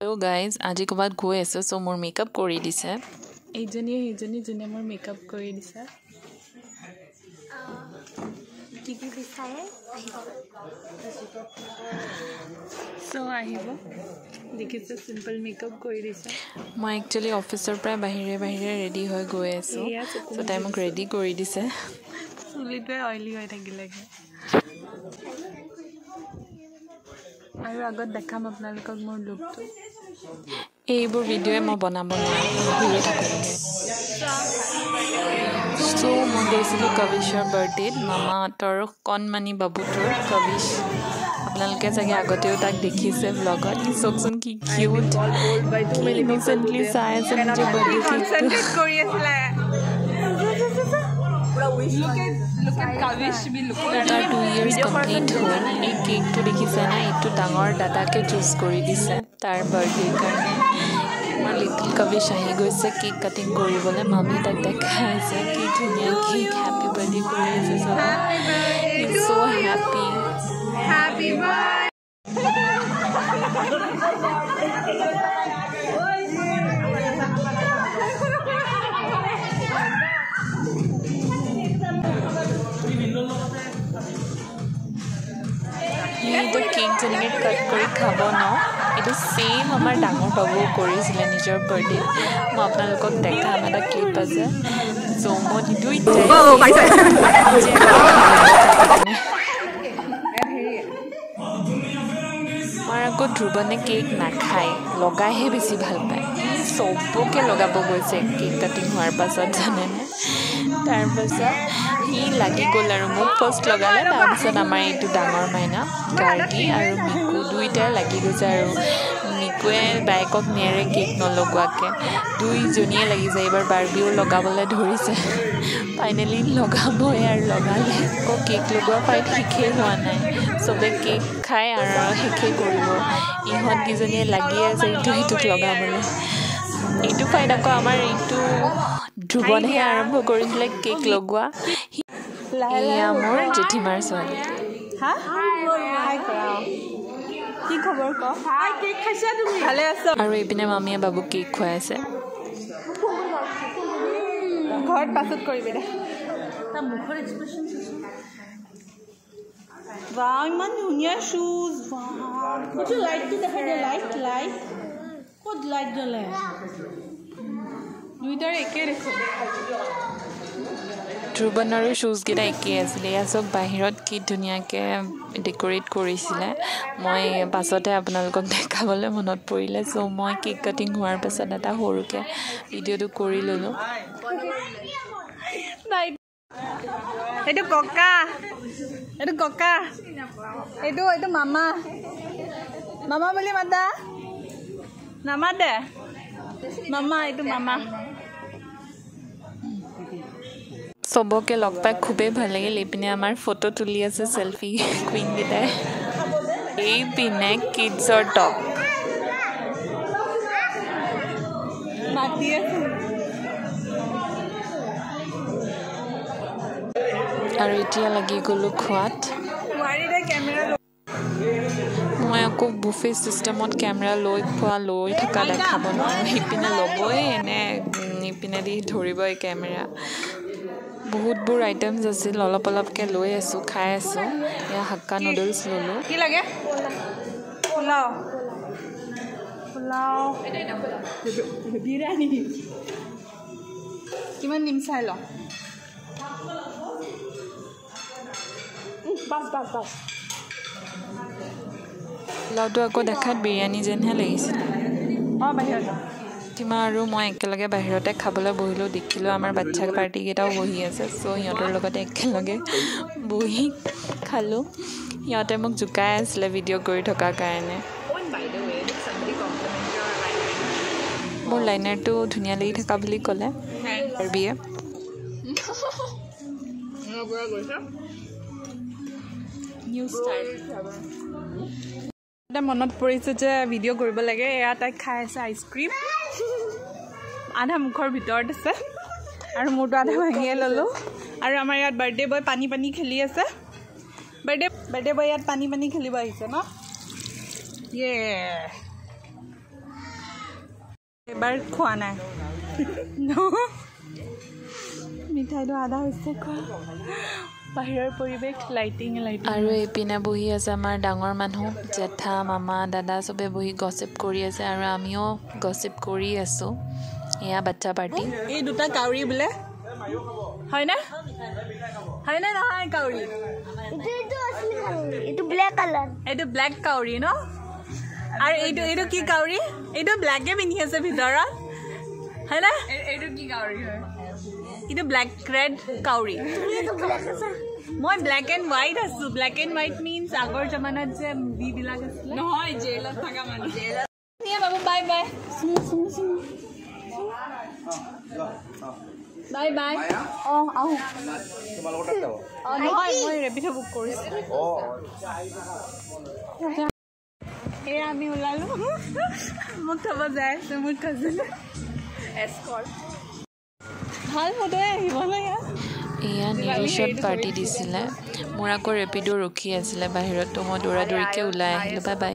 Hello guys, আজি কবাত গৈ আছে সো মোৰ মেকআপ কৰি দিছে এইজনী যোনে মোৰ মেকআপ কৰি দিছে কি বিচাৰে সো আহিব দেখিছে সিম্পল মেকআপ কৰি দিছে মই একচুয়ালি অফিসৰ পৰা বাহিৰে ৰেডি হৈ গৈ আছো সো তাই মোক ৰেডি কৰি দিছে চুলিতে অইলি হৈ থাকিলেগে আৰু আগত দেখাম আপোনালোকক মোৰ লুকটো এইবোৰ ভিডিঅ'য়ে মই বনাব নোৱাৰো সো মই গৈছিলোঁ কবিশৰ বাৰ্থডেত মামাহঁতৰ কণমানি বাবুটোৰ কবিশ আপোনালোকে চাগে আগতেও তাক দেখিছে ব্লগত চকচোন কি কিউট ইনোচেন্টলি চাই আছে নিজৰ বাৰ্থডে কনসেন্ট্ৰেট কৰি আছিল Look at Kavish be looking at 2 years complete হ'ল এই কেকটো দেখিছে না এইটো ডাঙৰ দাদাকে চুজ কৰি দিছে তাৰ বাৰ্থডে কাৰণে আমাৰ লিটল কবিশ আহি গৈছে কেক কাটিং কৰিবলৈ মামী তাক দেখাই আছে কি ধুনীয়া কেক হেপী বাৰ্থডে কৰি আছে সব ইজ সো হেপী এইটো কেক যেনেকৈ কাট কৰি খাব ন এইটো সেম আমাৰ ডাঙৰ বাবু কৰিছিলে নিজৰ বাৰ্থডে মই আপোনালোকক দেখাম এটা ক্লিপ আছে চ' মই দুইটাই মই আকৌ ধ্ৰুৱনে কেক নাখায় লগাইহে বেছি ভাল পায় চবকে লগাব গৈছে কেক কাটিং হোৱাৰ পাছত জানেনে তাৰপাছত সি লাগি গ'ল আৰু মোক ফাৰ্ষ্ট লগালে তাৰপিছত আমাৰ এইটো ডাঙৰ মাইনা গাৰ্গী আৰু মিকু দুইটাই লাগি গৈছে আৰু মিকুৱে বাইকক নিয়েৰে কেক নলগোৱাকৈ দুইজনীয়ে লাগি যায় এইবাৰ বাৰ্বিও লগাবলৈ ধৰিছে ফাইনেলি লগাবই আৰু লগালে আকৌ কেক লগোৱা ফাইট শেষেই হোৱা নাই চবে কেক খায় আৰু শেষেই কৰিব ইহঁতকেইজনীয়ে লাগি আছে ইটোক লগাবলৈ এইটো ফাইট আকৌ আমাৰ এইটো ধ্ৰুৱনেহে আৰম্ভ কৰিছিলে কেক লগোৱা এয়া মোৰ জেঠিমাৰ ছোৱালী কি খবৰ ক কেক খাইছা তুমি ভালে আছা আৰু এইপিনে মামীয়ে বাবুক কেক খুৱাই আছে ঘৰত পাছত কৰিবি দে তাৰ মুখৰ এক্সপ্ৰেছন বাহ ইমান ধুনীয়া শুজ বাহ লাইটটো দেখা দে লাইট ক'ত লাইট জ্বলে দুইটাৰ একে দেখোন ধ্ৰুৱনৰো শ্বুজকেইটা একেই আছিলে এয়া চব বাহিৰত কি ধুনীয়াকৈ ডেক'ৰেট কৰিছিলে মই পাছতে আপোনালোকক দেখাবলৈ মনত পৰিলে চ' মই কেক কাটিং হোৱাৰ পাছত এটা সৰুকৈ ভিডিঅ'টো কৰি ল'লোঁ এইটো ককা এইটো মামা বুলি মাতা নামাতে মামা এইটো মামা চবকে লগ পাই খুবেই ভাল লাগিল এইপিনে আমাৰ ফটো তুলি আছে চেলফি কুইনকেইটাই এইপিনে কিডছৰ টপ আৰু এতিয়া লাগি গ'লোঁ খোৱাত মই আকৌ বুফে চিষ্টেমত কেমেৰা লৈ থকা দেখাব নোৱাৰোঁ সিপিনে ল'বই এনে ইপিনেদি ধৰিবই কেমেৰা বহুতবোৰ আইটেমছ আছিল অলপকৈ লৈ আছোঁ খাই আছোঁ এয়া হাক্কা নুডলছ ল'লোঁ কি লাগে পোলাও বিৰিয়ানী কিমান দিম চাই ল পোলাওটো আকৌ দেখাত বিৰিয়ানী যেনহে লাগিছিল তিমা আৰু মই একেলগে বাহিৰতে খাবলৈ বহিলোঁ দেখিলোঁ আমাৰ বাচ্ছা পাৰ্টিকেইটাও বহি আছে চ' সিহঁতৰ লগতে একেলগে বহি খালোঁ সিহঁতে মোক জোকাই আছিলে ভিডিঅ' কৰি থকাৰ কাৰণে মোৰ লাইনাৰটো ধুনীয়া লাগি থকা বুলি ক'লে বাৰ্বিয়ে মনত পৰিছে যে ভিডিঅ' কৰিব লাগে এয়া তাইক খাই আছে আইচক্ৰীম আধা মুখৰ ভিতৰত আছে আৰু মোৰটো আধা ভাঙিয়ে ল'লোঁ আৰু আমাৰ ইয়াত বাৰ্থডে বয় পানী খেলি আছে বাৰ্থডে বয় ইয়াত পানী খেলিব আহিছে ন ইয়ে এবাৰ খোৱা নাই মিঠাইটো আধা হৈছে খোৱা বাহিৰৰ পৰিৱেশ লাইটিং আৰু এইপিনে বহি আছে আমাৰ ডাঙৰ মানুহ জেঠা মামা দাদা চবে বহি গছিপ কৰি আছে আৰু আমিও গছিপ কৰি আছোঁ এয়া বাচ্চা পাৰ্টি এই দুটা কাউৰী বোলে হয়নে নহয় কাউৰী এইটো ব্লেক কালাৰ এইটো ব্লেক কাউৰী ন আৰু এইটো কি কাউৰী এইটো ব্লেকে পিন্ধি আছে ভিতৰত হয়নে এইটো কি কাউৰী হয় এইটো ব্লেক ৰেড কাউৰী মই ব্লেক এণ্ড হোৱাইট আছোঁ ব্লেক এণ্ড হোৱাইট মিনছ আগৰ জমানাত যে মুভিবিলাক আছিলে নহয় জেলত থকা মানুহ বাবু বাই বাই বাই বাই আহোঁ নহয় মই ৰেপিডো বুক কৰিছোঁ এই আমি ওলালোঁ মোক থ'ব যাই আছে মোৰ কাজিন এস্কৰ্ট ভাল ফটোৱে আহিব লাগে এয়া নিৰুষত পাৰ্টি দিছিলে মোৰ আকৌ ৰেপিডো ৰখি আছিলে বাহিৰত তো মই দৌৰা দৌৰিকৈ ওলাই আহিলোঁ বাই বাই